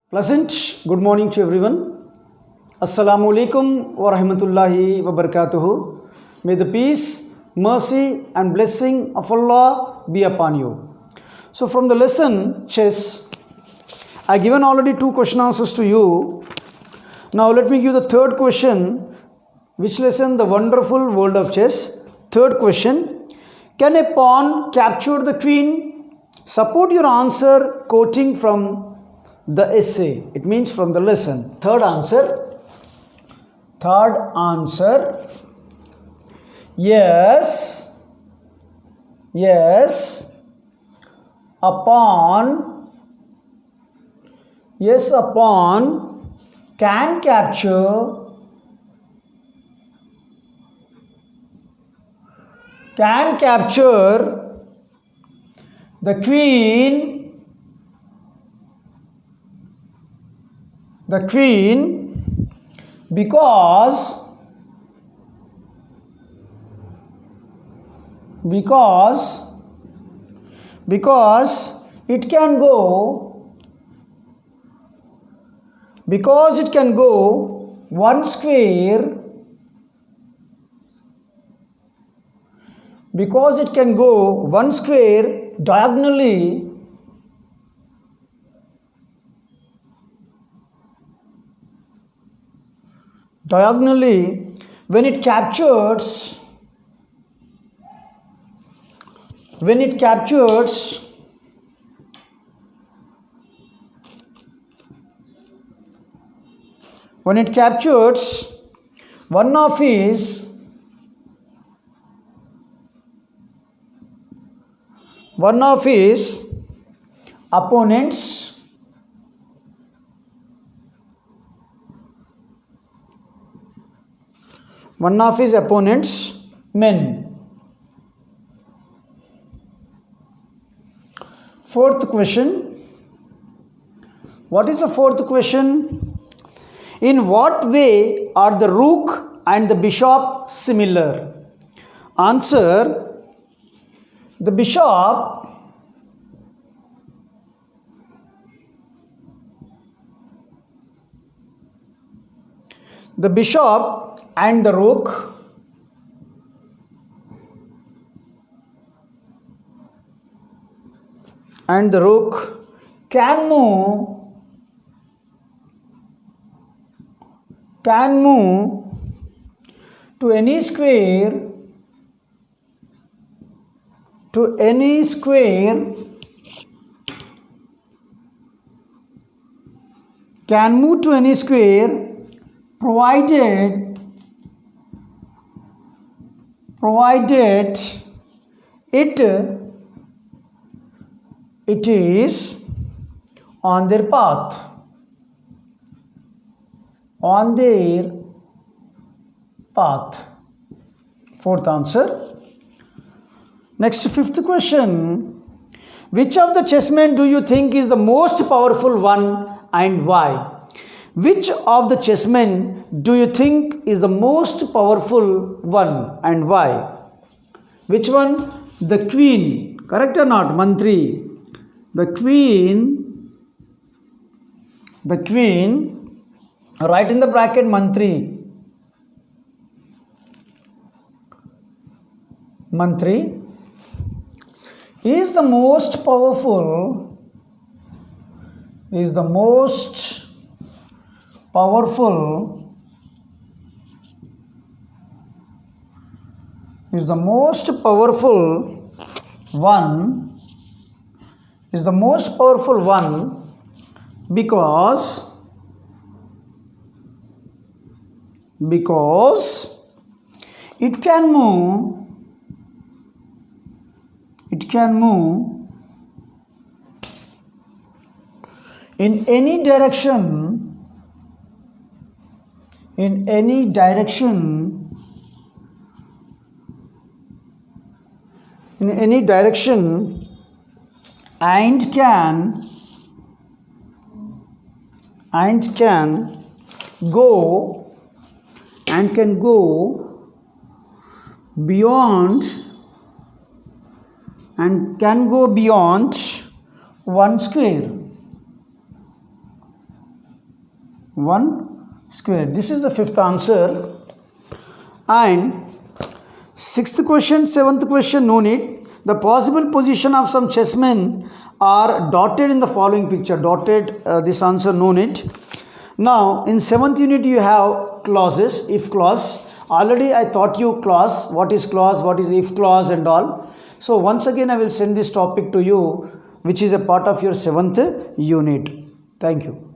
Pleasant good morning to everyone. Assalamu alaikum wa rahmatullahi wa barakatuhu. May the peace, mercy and blessing of Allah be upon you. So from the lesson chess, I given already two question answers to you. Now let me give the third question. Which lesson? The wonderful world of chess. Third question. Can a pawn capture the queen? Support your answer quoting from the essay. It means from the lesson. Third answer. Yes. A pawn can capture the queen because it can go one square diagonally when it captures one of his opponents men. Fourth question. What is the fourth question? In what way are the rook and the bishop similar? Answer. The bishop and the rook can move to any square provided it is on their path. Fourth answer. Next, fifth question. Which of the chessmen do you think is the most powerful one and why? Which of the chessmen do you think is the most powerful one and why? Which one? The queen. Correct or not? Mantri. The queen. Write in the bracket Mantri. Is the most powerful one because it can move in any direction and can go beyond and can go beyond one square. 1 square. This is the fifth answer. And sixth question, seventh question, no need. The possible position of some chessmen are dotted in the following picture. Dotted, this answer, no need. Now, in seventh unit, you have clauses, if clause. Already I taught you clause, what is clause, what is if clause and all. So, once again, I will send this topic to you, which is a part of your seventh unit. Thank you.